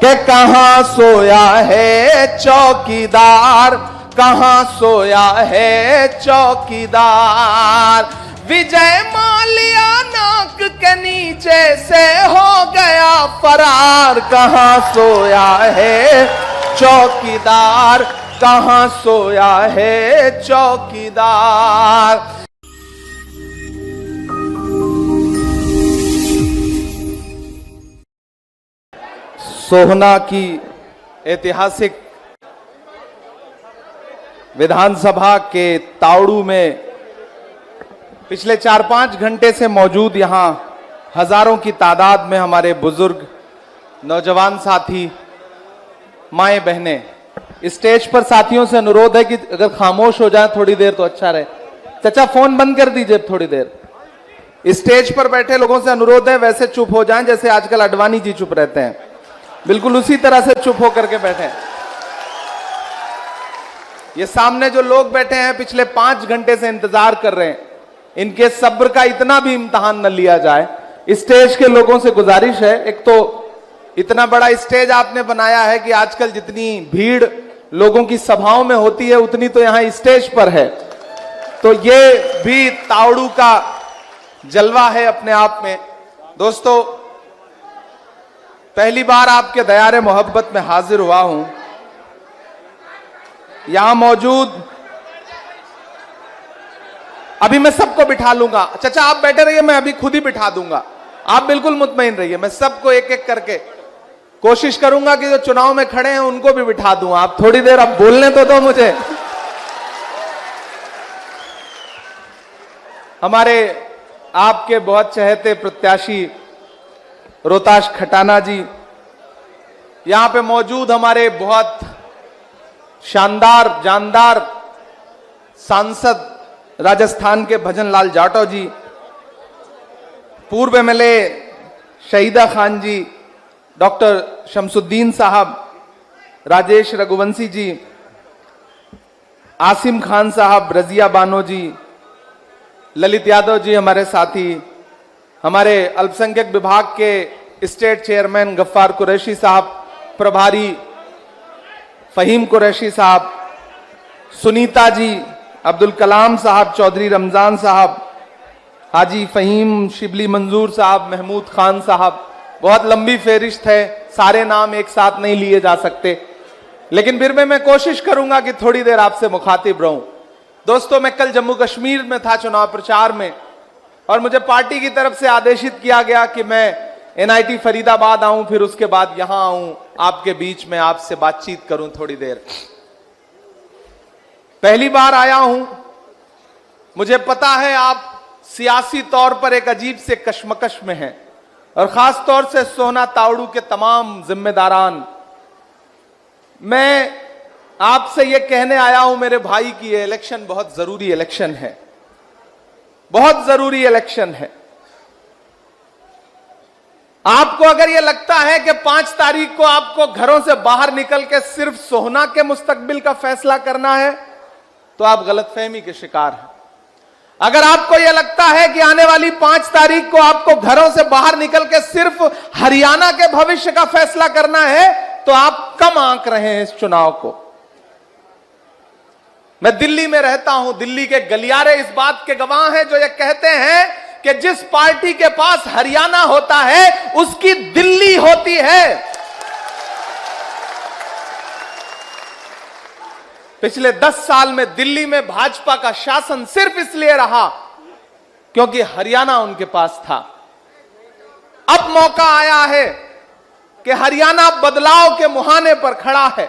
कि कहां सोया है चौकीदार, कहां सोया है चौकीदार। विजय माल्या नाक के नीचे से हो गया फरार, कहां सोया है चौकीदार, कहां सोया है चौकीदार। सोहना की ऐतिहासिक विधानसभा के तावड़ू में पिछले 4-5 घंटे से मौजूद यहां हजारों की तादाद में हमारे बुजुर्ग, नौजवान साथी, माएं बहनें, स्टेज पर साथियों से अनुरोध है कि अगर खामोश हो जाए थोड़ी देर तो अच्छा रहे। चाचा फोन बंद कर दीजिए थोड़ी देर। स्टेज पर बैठे लोगों से अनुरोध है वैसे चुप हो जाएं जैसे आजकल अडवाणी जी चुप रहते हैं, बिल्कुल उसी तरह से चुप होकर के बैठे। ये सामने जो लोग बैठे हैं पिछले 5 घंटे से इंतजार कर रहे हैं, इनके सब्र का इतना भी इम्तिहान न लिया जाए। स्टेज के लोगों से गुजारिश है, एक तो इतना बड़ा स्टेज आपने बनाया है कि आजकल जितनी भीड़ लोगों की सभाओं में होती है उतनी तो यहां स्टेज पर है, तो ये भी तावड़ू का जलवा है अपने आप में। दोस्तों, पहली बार आपके दयारे मोहब्बत में हाजिर हुआ हूं। यहां मौजूद अभी मैं सबको बिठा लूंगा। चाचा आप बैठे रहिए, मैं अभी खुद ही बिठा दूंगा, आप बिल्कुल मुतमईन रहिए। मैं सबको एक एक करके कोशिश करूंगा कि जो चुनाव में खड़े हैं उनको भी बिठा दूं। आप थोड़ी देर अब बोलने तो दो मुझे। हमारे आपके बहुत चहेते प्रत्याशी रोहताश खटाना जी, यहां पे मौजूद हमारे बहुत शानदार जानदार सांसद राजस्थान के भजन लाल जाटव जी, पूर्व एमएलए शहीदा खान जी, डॉक्टर शमसुद्दीन साहब, राजेश रघुवंशी जी, आसिम खान साहब, रजिया बानो जी, ललित यादव जी हमारे साथी, हमारे अल्पसंख्यक विभाग के स्टेट चेयरमैन गफ्फार कुरैशी साहब, प्रभारी फहीम कुरैशी साहब, सुनीता जी, अब्दुल कलाम साहब, चौधरी रमजान साहब, हाजी फहीम शिबली मंजूर साहब, महमूद खान साहब, बहुत लंबी फेरिस्त है, सारे नाम एक साथ नहीं लिए जा सकते, लेकिन फिर भी मैं कोशिश करूंगा कि थोड़ी देर आपसे मुखातिब रहूं। दोस्तों, मैं कल जम्मू कश्मीर में था चुनाव प्रचार में, और मुझे पार्टी की तरफ से आदेशित किया गया कि मैं एनआईटी फरीदाबाद आऊं, फिर उसके बाद यहां आऊं, आपके बीच में आपसे बातचीत करूं थोड़ी देर। पहली बार आया हूं, मुझे पता है आप सियासी तौर पर एक अजीब से कश्मकश में हैं, और खास तौर से सोहना तावड़ू के तमाम जिम्मेदारान। मैं आपसे यह कहने आया हूं मेरे भाई की ये इलेक्शन बहुत जरूरी इलेक्शन है, बहुत जरूरी इलेक्शन है। आपको अगर यह लगता है कि 5 तारीख को आपको घरों से बाहर निकल के सिर्फ सोहना के मुस्तकबिल का फैसला करना है तो आप गलतफहमी के शिकार हैं। अगर आपको यह लगता है कि आने वाली 5 तारीख को आपको घरों से बाहर निकल के सिर्फ हरियाणा के भविष्य का फैसला करना है तो आप कम आंक रहे हैं इस चुनाव को। मैं दिल्ली में रहता हूं, दिल्ली के गलियारे इस बात के गवाह हैं जो ये कहते हैं कि जिस पार्टी के पास हरियाणा होता है उसकी दिल्ली होती है। पिछले 10 साल में दिल्ली में भाजपा का शासन सिर्फ इसलिए रहा क्योंकि हरियाणा उनके पास था। अब मौका आया है कि हरियाणा बदलाव के मुहाने पर खड़ा है।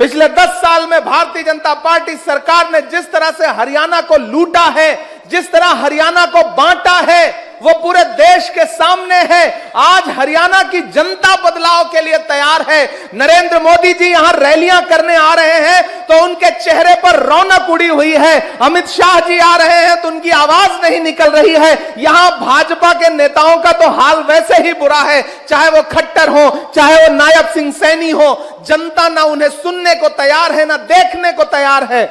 पिछले 10 साल में भारतीय जनता पार्टी सरकार ने जिस तरह से हरियाणा को लूटा है, जिस तरह हरियाणा को बांटा है, वो पूरे देश के सामने है। आज हरियाणा की जनता बदलाव के लिए तैयार है। नरेंद्र मोदी जी यहां रैलियां करने आ रहे हैं तो उनके चेहरे पर रौनक उड़ी हुई है। अमित शाह जी आ रहे हैं तो उनकी आवाज नहीं निकल रही है। यहां भाजपा के नेताओं का तो हाल वैसे ही बुरा है, चाहे वो खट्टर हो, चाहे वो नायब सिंह सैनी हो। जनता ना उन्हें सुनने को तैयार है, ना देखने को तैयार है।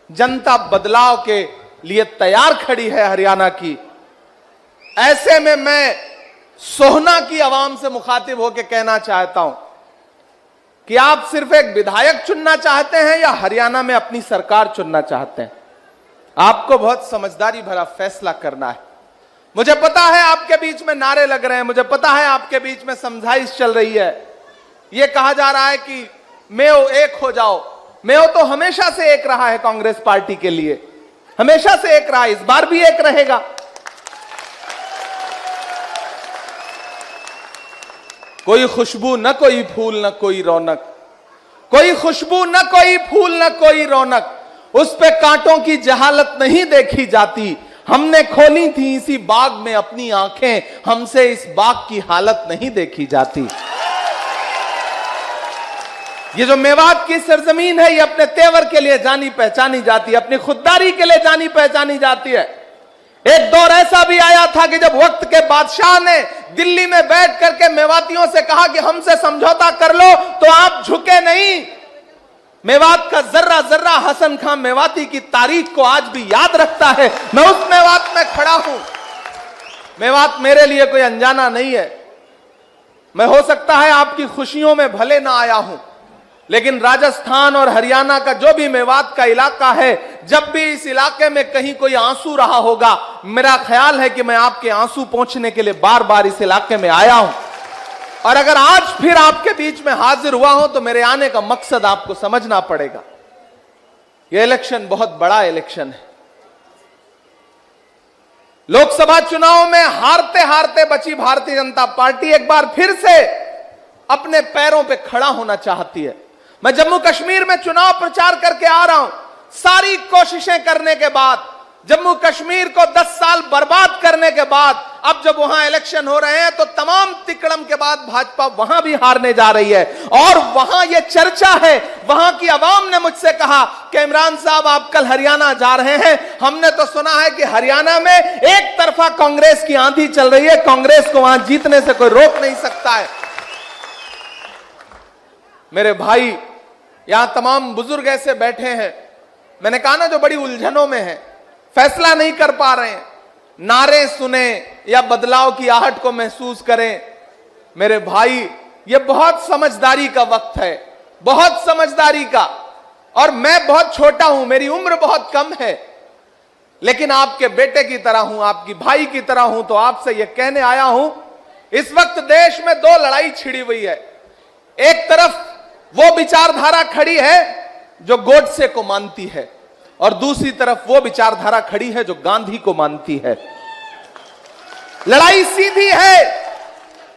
जनता बदलाव के लिए तैयार खड़ी है हरियाणा की। ऐसे में मैं सोहना की आवाम से मुखातिब होकर कहना चाहता हूं कि आप सिर्फ एक विधायक चुनना चाहते हैं या हरियाणा में अपनी सरकार चुनना चाहते हैं? आपको बहुत समझदारी भरा फैसला करना है। मुझे पता है आपके बीच में नारे लग रहे हैं, मुझे पता है आपके बीच में समझाइश चल रही है। यह कहा जा रहा है कि मेयो एक हो जाओ। मेयो तो हमेशा से एक रहा है कांग्रेस पार्टी के लिए, हमेशा से एक रहा है, इस बार भी एक रहेगा। कोई खुशबू न कोई फूल न कोई रौनक, कोई खुशबू न कोई फूल न कोई रौनक, उस पे कांटों की जहालत नहीं देखी जाती। हमने खोली थी इसी बाग में अपनी आंखें, हमसे इस बाग की हालत नहीं देखी जाती। ये जो मेवात की सरजमीन है, ये अपने तेवर के लिए जानी पहचानी जाती है, अपनी खुददारी के लिए जानी पहचानी जाती है। एक दौर ऐसा भी आया था कि जब वक्त के बादशाह ने दिल्ली में बैठ करके मेवातियों से कहा कि हमसे समझौता कर लो, तो आप झुके नहीं। मेवात का जर्रा जर्रा हसन खान मेवाती की तारीख को आज भी याद रखता है। मैं उस मेवात में खड़ा हूं। मेवात मेरे लिए कोई अनजाना नहीं है। मैं हो सकता है आपकी खुशियों में भले ना आया हूं, लेकिन राजस्थान और हरियाणा का जो भी मेवात का इलाका है, जब भी इस इलाके में कहीं कोई आंसू रहा होगा, मेरा ख्याल है कि मैं आपके आंसू पहुंचने के लिए बार बार इस इलाके में आया हूं। और अगर आज फिर आपके बीच में हाजिर हुआ हूं तो मेरे आने का मकसद आपको समझना पड़ेगा। यह इलेक्शन बहुत बड़ा इलेक्शन है। लोकसभा चुनाव में हारते हारते बची भारतीय जनता पार्टी एक बार फिर से अपने पैरों पे खड़ा होना चाहती है। मैं जम्मू कश्मीर में चुनाव प्रचार करके आ रहा हूं। सारी कोशिशें करने के बाद, जम्मू कश्मीर को 10 साल बर्बाद करने के बाद, अब जब वहां इलेक्शन हो रहे हैं तो तमाम तिकड़म के बाद भाजपा वहां भी हारने जा रही है। और वहां यह चर्चा है, वहां की आवाम ने मुझसे कहा कि इमरान साहब आप कल हरियाणा जा रहे हैं, हमने तो सुना है कि हरियाणा में एक तरफा कांग्रेस की आंधी चल रही है, कांग्रेस को वहां जीतने से कोई रोक नहीं सकता है। मेरे भाई, यहां तमाम बुजुर्ग ऐसे बैठे हैं, मैंने कहा ना, जो बड़ी उलझनों में है, फैसला नहीं कर पा रहे हैं, नारे सुने या बदलाव की आहट को महसूस करें। मेरे भाई, यह बहुत समझदारी का वक्त है, बहुत समझदारी का। और मैं बहुत छोटा हूं, मेरी उम्र बहुत कम है, लेकिन आपके बेटे की तरह हूं, आपकी भाई की तरह हूं। तो आपसे यह कहने आया हूं, इस वक्त देश में दो लड़ाई छिड़ी हुई है। एक तरफ वो विचारधारा खड़ी है जो गोडसे को मानती है, और दूसरी तरफ वो विचारधारा खड़ी है जो गांधी को मानती है। लड़ाई सीधी है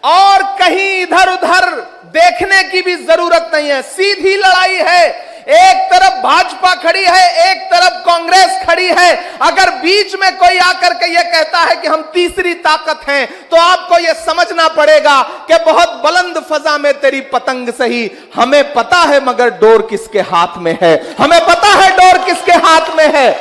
और कहीं इधर उधर देखने की भी जरूरत नहीं है, सीधी लड़ाई है। एक तरफ भाजपा खड़ी है, एक तरफ कांग्रेस खड़ी है। अगर बीच में कोई आकर के यह कहता है कि हम तीसरी ताकत हैं, तो आपको यह समझना पड़ेगा कि बहुत बुलंद फजा में तेरी पतंग सही, हमें पता है मगर डोर किसके हाथ में है, हमें पता है डोर किसके हाथ में है।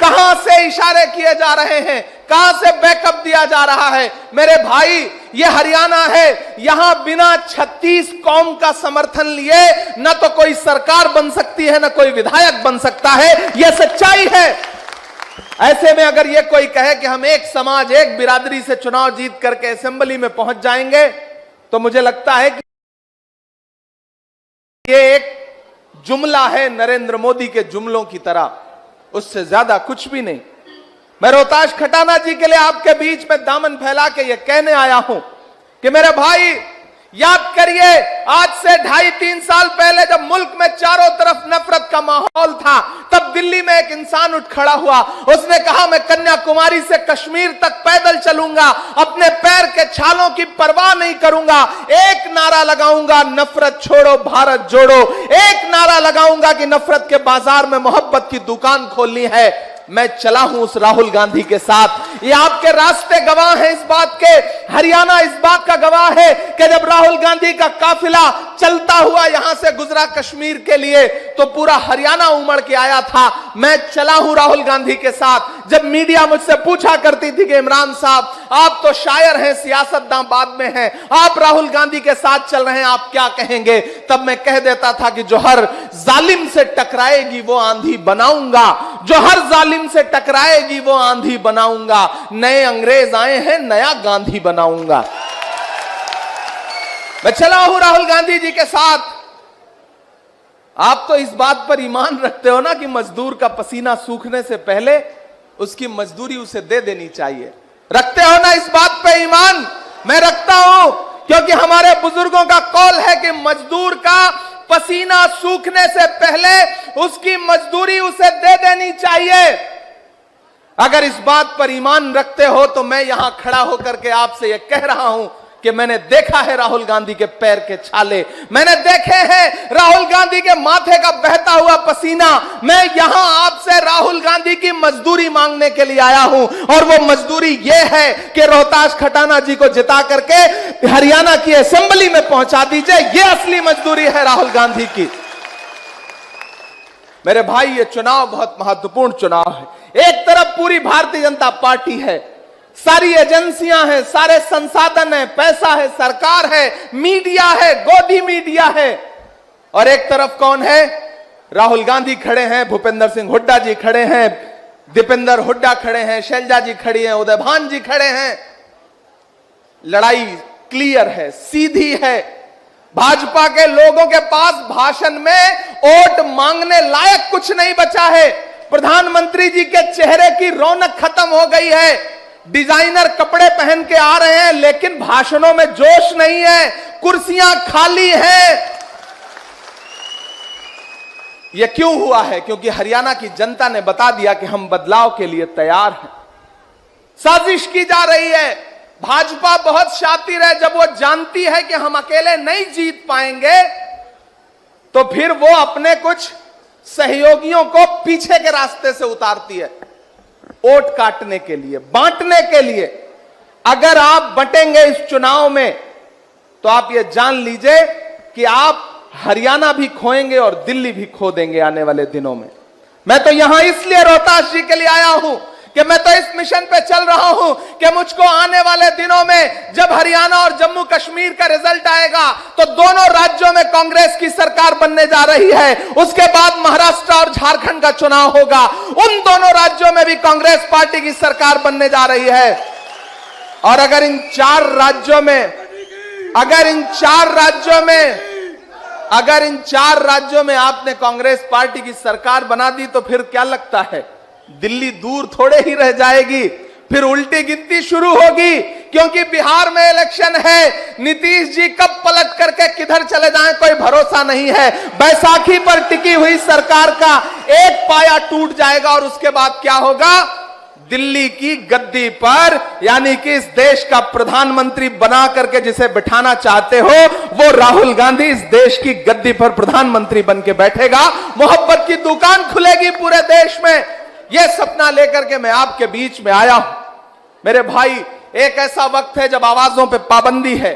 कहां से इशारे किए जा रहे हैं, कहां से बैकअप दिया जा रहा है। मेरे भाई, यह हरियाणा है, यहां बिना 36 कौम का समर्थन लिए न तो कोई सरकार बन सकती है, न कोई विधायक बन सकता है। यह सच्चाई है। ऐसे में अगर यह कोई कहे कि हम एक समाज, एक बिरादरी से चुनाव जीत करके असेंबली में पहुंच जाएंगे, तो मुझे लगता है कि यह एक जुमला है नरेंद्र मोदी के जुमलों की तरह, उससे ज्यादा कुछ भी नहीं। मैं रोहताश खटाना जी के लिए आपके बीच में दामन फैला के ये कहने आया हूं कि मेरे भाई, याद करिए, आज से 2.5-3 साल पहले जब मुल्क में चारों तरफ नफरत का माहौल था, तब दिल्ली में एक इंसान उठ खड़ा हुआ। उसने कहा, मैं कन्याकुमारी से कश्मीर तक पैदल चलूंगा, अपने पैर के छालों की परवाह नहीं करूंगा, एक नारा लगाऊंगा, नफरत छोड़ो भारत जोड़ो। एक नारा लगाऊंगा कि नफरत के बाजार में मोहब्बत की दुकान खोलनी है। मैं चला हूं उस राहुल गांधी के साथ। ये आपके रास्ते गवाह हैं इस बात के, हरियाणा इस बात का गवाह है कि जब राहुल गांधी का काफिला चलता हुआ यहां से गुजरा कश्मीर के लिए, तो पूरा हरियाणा उमड़ के आया था। मैं चला हूं राहुल गांधी के साथ। जब मीडिया मुझसे पूछा करती थी कि इमरान साहब, आप तो शायर हैं, सियासतदान बाद में हैं, आप राहुल गांधी के साथ चल रहे हैं, आप क्या कहेंगे? तब मैं कह देता था कि जो हर जालिम से टकराएगी वो आंधी बनाऊंगा, जो हर जालिम से टकराएगी वो आंधी बनाऊंगा। नए अंग्रेज आए हैं, नया गांधी बनाऊंगा। मैं चला हूं राहुल गांधी जी के साथ। आप तो इस बात पर ईमान रखते हो ना कि मजदूर का पसीना सूखने से पहले उसकी मजदूरी उसे दे देनी चाहिए। रखते हो ना इस बात पे ईमान? मैं रखता हूं, क्योंकि हमारे बुजुर्गों का कौल है कि मजदूर का पसीना सूखने से पहले उसकी मजदूरी उसे दे देनी चाहिए। अगर इस बात पर ईमान रखते हो तो मैं यहां खड़ा होकर के आपसे यह कह रहा हूं कि मैंने देखा है राहुल गांधी के पैर के छाले, मैंने देखे हैं राहुल गांधी के माथे का बहता हुआ पसीना। मैं यहां आपसे राहुल गांधी की मजदूरी मांगने के लिए आया हूं, और वो मजदूरी ये है कि रोहताश खटाना जी को जिता करके हरियाणा की असेंबली में पहुंचा दीजिए। ये असली मजदूरी है राहुल गांधी की। मेरे भाई, ये चुनाव बहुत महत्वपूर्ण चुनाव है। एक तरफ पूरी भारतीय जनता पार्टी है, सारी एजेंसियां हैं, सारे संसाधन हैं, पैसा है, सरकार है, मीडिया है, गोदी मीडिया है, और एक तरफ कौन है? राहुल गांधी खड़े हैं, भूपेंद्र सिंह हुड्डा जी खड़े हैं, दीपेंद्र हुड्डा खड़े हैं, शैलजा जी खड़ी हैं, उदय भान जी खड़े हैं। लड़ाई क्लियर है, सीधी है। भाजपा के लोगों के पास भाषण में वोट मांगने लायक कुछ नहीं बचा है। प्रधानमंत्री जी के चेहरे की रौनक खत्म हो गई है। डिजाइनर कपड़े पहन के आ रहे हैं, लेकिन भाषणों में जोश नहीं है, कुर्सियां खाली हैं। यह क्यों हुआ है? क्योंकि हरियाणा की जनता ने बता दिया कि हम बदलाव के लिए तैयार हैं। साजिश की जा रही है। भाजपा बहुत शातिर है। जब वो जानती है कि हम अकेले नहीं जीत पाएंगे, तो फिर वो अपने कुछ सहयोगियों को पीछे के रास्ते से उतारती है, वोट काटने के लिए, बांटने के लिए। अगर आप बंटेंगे इस चुनाव में, तो आप ये जान लीजिए कि आप हरियाणा भी खोएंगे और दिल्ली भी खो देंगे आने वाले दिनों में। मैं तो यहां इसलिए रोहतास जी के लिए आया हूं कि मैं तो इस मिशन पे चल रहा हूं कि मुझको आने वाले दिनों में जब हरियाणा और जम्मू कश्मीर का रिजल्ट आएगा, तो दोनों राज्यों में कांग्रेस की सरकार बनने जा रही है। उसके बाद महाराष्ट्र और झारखंड का चुनाव होगा, उन दोनों राज्यों में भी कांग्रेस पार्टी की सरकार बनने जा रही है। और अगर इन चार राज्यों में आपने कांग्रेस पार्टी की सरकार बना दी, तो फिर क्या लगता है दिल्ली दूर थोड़े ही रह जाएगी? फिर उल्टी गिनती शुरू होगी, क्योंकि बिहार में इलेक्शन है। नीतीश जी कब पलट करके किधर चले जाएं कोई भरोसा नहीं है। बैसाखी पर टिकी हुई सरकार का एक पाया टूट जाएगा, और उसके बाद क्या होगा? दिल्ली की गद्दी पर, यानी कि इस देश का प्रधानमंत्री बना करके जिसे बिठाना चाहते हो, वो राहुल गांधी इस देश की गद्दी पर प्रधानमंत्री बन के बैठेगा। मोहब्बत की दुकान खुलेगी पूरे देश में। यह सपना लेकर के मैं आपके बीच में आया हूं। मेरे भाई, एक ऐसा वक्त है जब आवाजों पे पाबंदी है,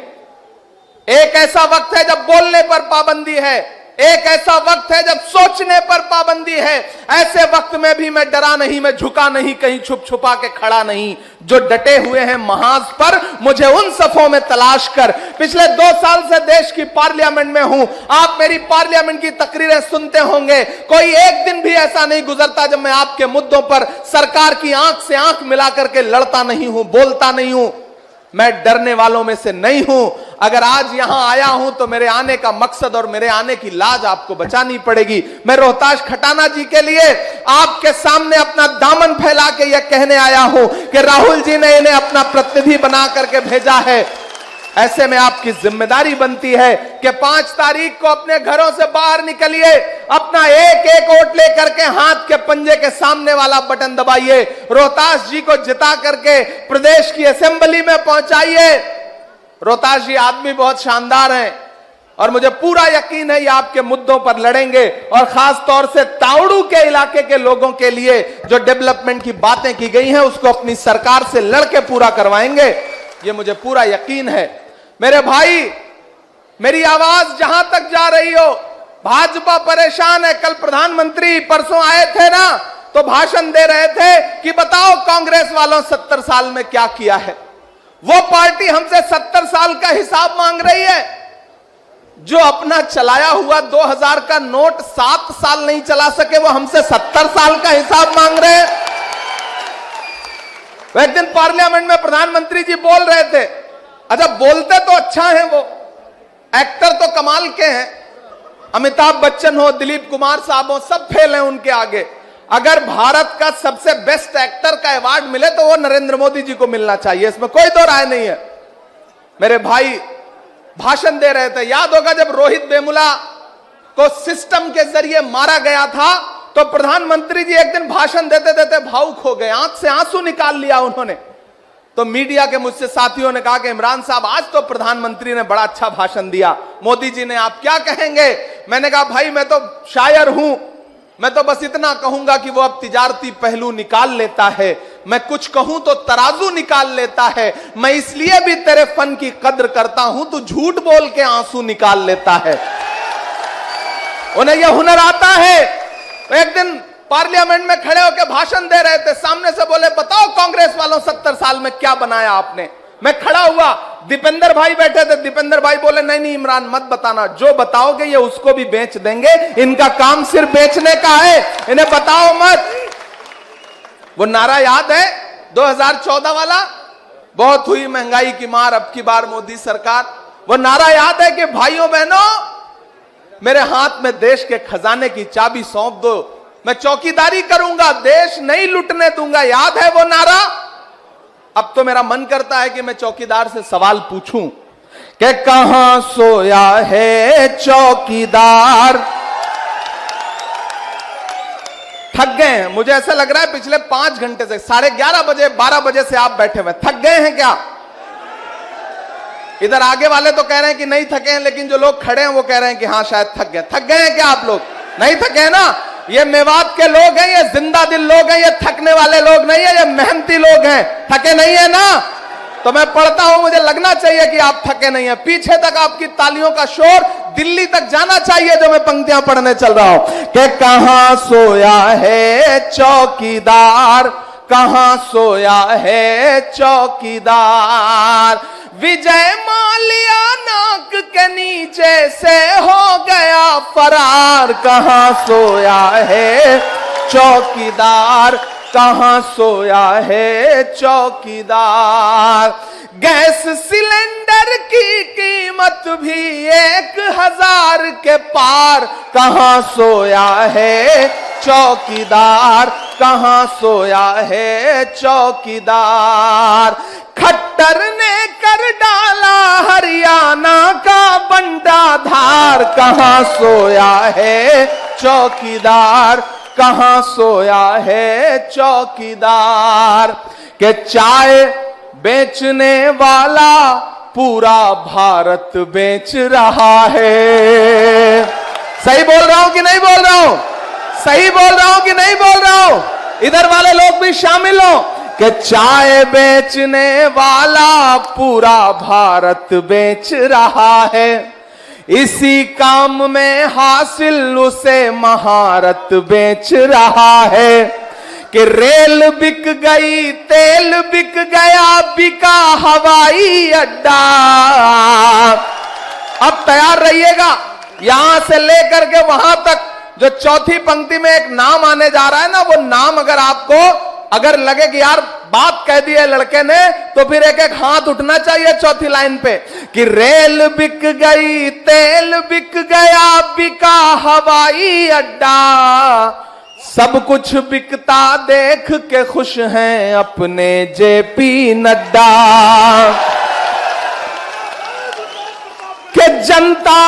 एक ऐसा वक्त है जब बोलने पर पाबंदी है, एक ऐसा वक्त है जब सोचने पर पाबंदी है। ऐसे वक्त में भी मैं डरा नहीं, मैं झुका नहीं, कहीं छुप छुपा के खड़ा नहीं। जो डटे हुए हैं महाज पर, मुझे उन सफों में तलाश कर। पिछले 2 साल से देश की पार्लियामेंट में हूं। आप मेरी पार्लियामेंट की तकरीरें सुनते होंगे। कोई एक दिन भी ऐसा नहीं गुजरता जब मैं आपके मुद्दों पर सरकार की आंख से आंख मिला करके लड़ता नहीं हूं, बोलता नहीं हूं। मैं डरने वालों में से नहीं हूं। अगर आज यहां आया हूं तो मेरे आने का मकसद और मेरे आने की लाज आपको बचानी पड़ेगी। मैं रोहताश खटाना जी के लिए आपके सामने अपना दामन फैला के यह कहने आया हूं कि राहुल जी ने इन्हें अपना प्रतिनिधि बना करके भेजा है। ऐसे में आपकी जिम्मेदारी बनती है कि 5 तारीख को अपने घरों से बाहर निकलिए, अपना एक एक वोट लेकर के हाथ के पंजे के सामने वाला बटन दबाइए, रोहतास जी को जिता करके प्रदेश की असेंबली में पहुंचाइए। रोहतास जी आदमी बहुत शानदार हैं, और मुझे पूरा यकीन है ये आपके मुद्दों पर लड़ेंगे, और खास तौर से तावड़ू के इलाके के लोगों के लिए जो डेवलपमेंट की बातें की गई हैं उसको अपनी सरकार से लड़के पूरा करवाएंगे, ये मुझे पूरा यकीन है। मेरे भाई, मेरी आवाज जहां तक जा रही हो, भाजपा परेशान है। कल प्रधानमंत्री परसों आए थे ना, तो भाषण दे रहे थे कि बताओ कांग्रेस वालों 70 साल में क्या किया है। वो पार्टी हमसे 70 साल का हिसाब मांग रही है, जो अपना चलाया हुआ 2000 का नोट 7 साल नहीं चला सके, वो हमसे 70 साल का हिसाब मांग रहे हैं। एक दिन पार्लियामेंट में प्रधानमंत्री जी बोल रहे थे, अच्छा बोलते तो अच्छा है वो, एक्टर तो कमाल के हैं, अमिताभ बच्चन हो, दिलीप कुमार साहब हो, सब फेल हैं उनके आगे। अगर भारत का सबसे बेस्ट एक्टर का अवार्ड मिले तो वो नरेंद्र मोदी जी को मिलना चाहिए, इसमें कोई दो राय नहीं है। मेरे भाई भाषण दे रहे थे, याद होगा जब रोहित वेमुला को सिस्टम के जरिए मारा गया था तो प्रधानमंत्री जी एक दिन भाषण देते देते भावुक हो गए, आंख से आंसू निकाल लिया उन्होंने। तो मीडिया के मुझसे साथियों ने कहा कि इमरान साहब आज तो प्रधानमंत्री ने बड़ा अच्छा भाषण दिया, मोदी जी ने, आप क्या कहेंगे? मैंने कहा भाई मैं तो शायर हूं, मैं तो बस इतना कहूंगा कि वो अब तिजारती पहलू निकाल लेता है, मैं कुछ कहूं तो तराजू निकाल लेता है, मैं इसलिए भी तेरे फन की कद्र करता हूं, तू झूठ बोल के आंसू निकाल लेता है। उन्हें यह हुनर आता है। तो एक दिन पार्लियामेंट में खड़े होकर भाषण दे रहे थे, सामने से बोले बताओ कांग्रेस वालों 70 साल में क्या बनाया आपने? मैं खड़ा हुआ, दीपेंद्र भाई बैठे थे, दीपेंद्र भाई बोले नहीं नहीं इमरान मत बताना, जो बताओगे ये उसको भी बेच देंगे, इनका काम सिर्फ बेचने का है, इन्हें बताओ मत। वो नारा याद है 2014 वाला, बहुत हुई महंगाई की मार अब की बार मोदी सरकार। वो नारा याद है कि भाइयों बहनों मेरे हाथ में देश के खजाने की चाबी सौंप दो, मैं चौकीदारी करूंगा, देश नहीं लुटने दूंगा। याद है वो नारा? अब तो मेरा मन करता है कि मैं चौकीदार से सवाल पूछूं कि कहां सोया है चौकीदार? थक गए हैं, मुझे ऐसा लग रहा है पिछले 5 घंटे से 11:30 बजे 12 बजे से आप बैठे हुए, थक गए हैं क्या? इधर आगे वाले तो कह रहे हैं कि नहीं थके हैं, लेकिन जो लोग खड़े हैं वो कह रहे हैं कि हाँ शायद थक गए। थक गए हैं क्या आप लोग? नहीं थके हैं ना? ये मेवात के लोग हैं, ये जिंदा दिल लोग हैं, ये थकने वाले लोग नहीं है, ये मेहनती लोग हैं। थके नहीं है ना? तो मैं पढ़ता हूं, मुझे लगना चाहिए कि आप थके नहीं है। पीछे तक आपकी तालियों का शोर दिल्ली तक जाना चाहिए जो मैं पंक्तियां पढ़ने चल रहा हूं कि कहां सोया है चौकीदार, कहां सोया है चौकीदार? विजय माल्या नाक के नीचे से हो गया फरार, कहां सोया है चौकीदार, कहां सोया है चौकीदार? गैस सिलेंडर की कीमत भी 1000 के पार, कहां सोया है चौकीदार, कहां सोया है चौकीदार? खट्टर ने कर डाला हरियाणा का बंटाधार, कहां सोया है चौकीदार, कहां सोया है चौकीदार? के चाय बेचने वाला पूरा भारत बेच रहा है। सही बोल रहा हूं कि नहीं बोल रहा हूं? सही बोल रहा हूं कि नहीं बोल रहा हूं? इधर वाले लोग भी शामिल हो कि चाय बेचने वाला पूरा भारत बेच रहा है, इसी काम में हासिल उसे महारत बेच रहा है। कि रेल बिक गई, तेल बिक गया, बिका हवाई अड्डा। अब तैयार रहिएगा, यहां से लेकर के वहां तक जो चौथी पंक्ति में एक नाम आने जा रहा है ना, वो नाम अगर आपको अगर लगे कि यार बात कह दी है लड़के ने, तो फिर एक एक हाथ उठना चाहिए चौथी लाइन पे कि रेल बिक गई, तेल बिक गया, बिका हवाई अड्डा, सब कुछ बिकता देख के खुश हैं अपने जेपी नड्डा। कि जनता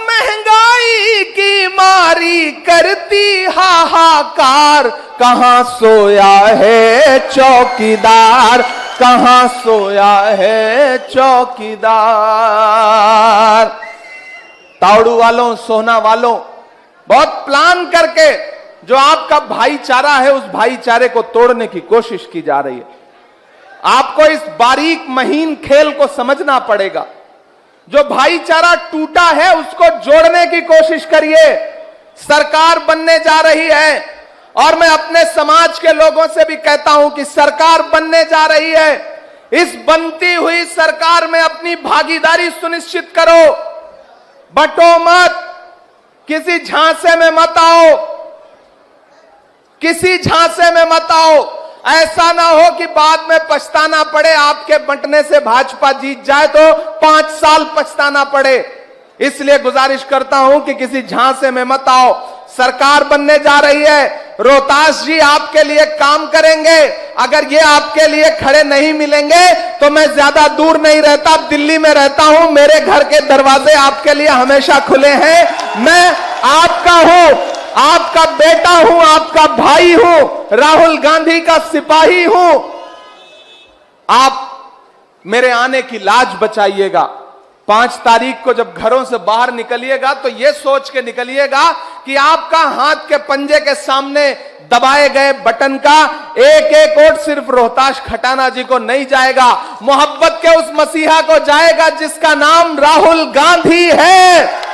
महंगाई की मारी करती हाहाकार, कहां सोया है चौकीदार, कहां सोया है चौकीदार? तावड़ू वालों, सोना वालों, बहुत प्लान करके जो आपका भाईचारा है उस भाईचारे को तोड़ने की कोशिश की जा रही है। आपको इस बारीक महीन खेल को समझना पड़ेगा। जो भाईचारा टूटा है उसको जोड़ने की कोशिश करिए। सरकार बनने जा रही है और मैं अपने समाज के लोगों से भी कहता हूं कि सरकार बनने जा रही है। इस बनती हुई सरकार में अपनी भागीदारी सुनिश्चित करो, बंटो मत, किसी झांसे में मत आओ, किसी झांसे में मत आओ। ऐसा ना हो कि बाद में पछताना पड़े, आपके बंटने से भाजपा जीत जाए तो 5 साल पछताना पड़े। इसलिए गुजारिश करता हूं कि किसी झांसे में मत आओ। सरकार बनने जा रही है, रोहतास जी आपके लिए काम करेंगे। अगर ये आपके लिए खड़े नहीं मिलेंगे तो मैं ज्यादा दूर नहीं रहता, दिल्ली में रहता हूं। मेरे घर के दरवाजे आपके लिए हमेशा खुले हैं। मैं आपका हूं, आपका बेटा हूं, आपका भाई हूं, राहुल गांधी का सिपाही हूं। आप मेरे आने की लाज बचाइएगा। 5 तारीख को जब घरों से बाहर निकलिएगा तो यह सोच के निकलिएगा कि आपका हाथ के पंजे के सामने दबाए गए बटन का एक एक वोट सिर्फ रोहतास खटाना जी को नहीं जाएगा, मोहब्बत के उस मसीहा को जाएगा जिसका नाम राहुल गांधी है।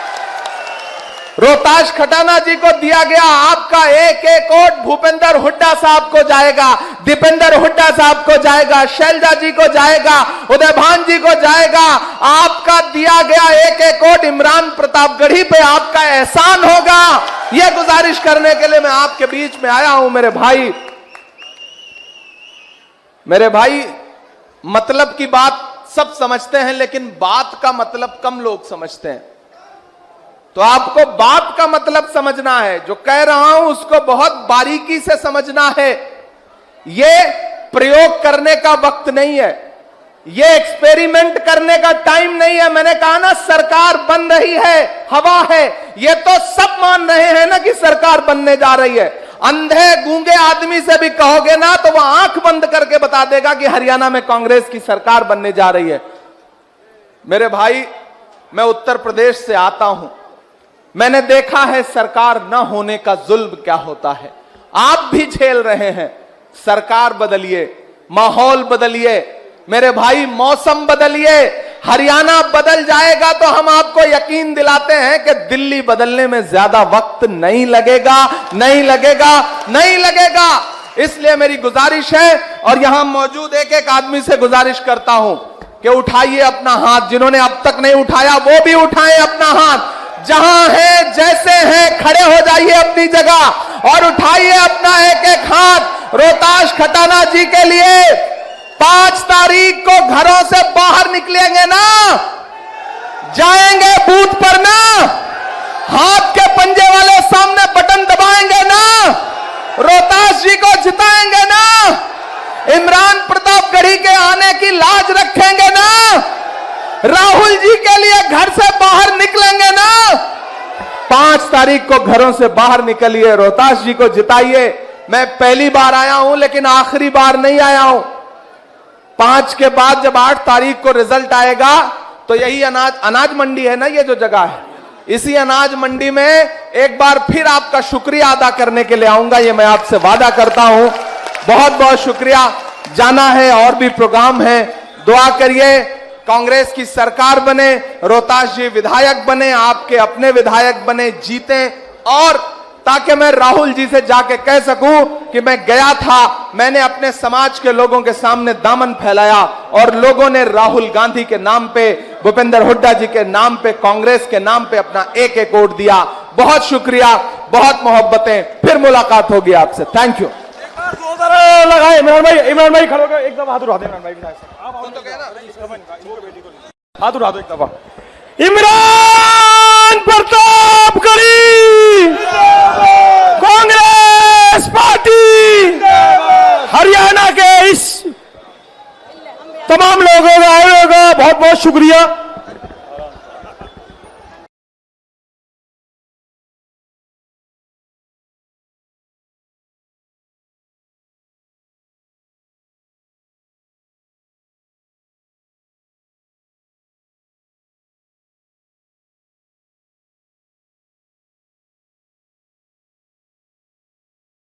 रोहतास खटाना जी को दिया गया आपका एक एक वोट भूपेंद्र हुड्डा साहब को जाएगा, दीपेंद्र हुड्डा साहब को जाएगा, शैलजा जी को जाएगा, उदयभान जी को जाएगा। आपका दिया गया एक एक वोट इमरान प्रतापगढ़ी पे आपका एहसान होगा। यह गुजारिश करने के लिए मैं आपके बीच में आया हूं। मेरे भाई मतलब की बात सब समझते हैं, लेकिन बात का मतलब कम लोग समझते हैं। तो आपको बात का मतलब समझना है। जो कह रहा हूं उसको बहुत बारीकी से समझना है। यह प्रयोग करने का वक्त नहीं है, यह एक्सपेरिमेंट करने का टाइम नहीं है। मैंने कहा ना, सरकार बन रही है, हवा है। यह तो सब मान रहे हैं ना कि सरकार बनने जा रही है। अंधे गूंगे आदमी से भी कहोगे ना तो वह आंख बंद करके बता देगा कि हरियाणा में कांग्रेस की सरकार बनने जा रही है। मेरे भाई, मैं उत्तर प्रदेश से आता हूं। मैंने देखा है सरकार न होने का जुल्म क्या होता है। आप भी झेल रहे हैं। सरकार बदलिए, माहौल बदलिए मेरे भाई, मौसम बदलिए। हरियाणा बदल जाएगा तो हम आपको यकीन दिलाते हैं कि दिल्ली बदलने में ज्यादा वक्त नहीं लगेगा, नहीं लगेगा, नहीं लगेगा। इसलिए मेरी गुजारिश है और यहां मौजूद एक एक आदमी से गुजारिश करता हूं कि उठाइए अपना हाथ। जिन्होंने अब तक नहीं उठाया वो भी उठाएं अपना हाथ। जहां है, जैसे हैं, खड़े हो जाइए अपनी जगह और उठाइए अपना एक एक हाथ रोहतास खटाना जी के लिए। 5 तारीख को घरों से बाहर निकलेंगे ना, जाएंगे बूथ पर ना, हाथ के पंजे वाले सामने बटन दबाएंगे ना, रोहतास जी को जिताएंगे ना, इमरान प्रतापगढ़ी के आने की लाज रखेंगे ना, राहुल जी के लिए घर से बाहर निकलेंगे ना। 5 तारीख को घरों से बाहर निकलिए, रोहतास जी को जिताइए। मैं पहली बार आया हूं लेकिन आखिरी बार नहीं आया हूं। 5 के बाद जब 8 तारीख को रिजल्ट आएगा तो यही अनाज मंडी है ना, ये जो जगह है, इसी अनाज मंडी में एक बार फिर आपका शुक्रिया अदा करने के लिए आऊंगा। ये मैं आपसे वादा करता हूं। बहुत बहुत शुक्रिया। जाना है, और भी प्रोग्राम है। दुआ करिए कांग्रेस की सरकार बने, रोहतास जी विधायक बने, आपके अपने विधायक बने, जीते, और ताकि मैं राहुल जी से जाके कह सकूं कि मैं गया था, मैंने अपने समाज के लोगों के सामने दामन फैलाया और लोगों ने राहुल गांधी के नाम पे, भूपेंद्र हुड्डा जी के नाम पे, कांग्रेस के नाम पे अपना एक एक वोट दिया। बहुत शुक्रिया, बहुत मोहब्बतें। फिर मुलाकात होगी आपसे। Thank you. लगाए इमरान भाई खड़े होकर एक दफा हाथ उठा दे। इमरान भाई हाथ उठा दो एक दफा। इमरान प्रतापगढ़ी कांग्रेस पार्टी हरियाणा के इस तमाम लोगों का बहुत बहुत शुक्रिया।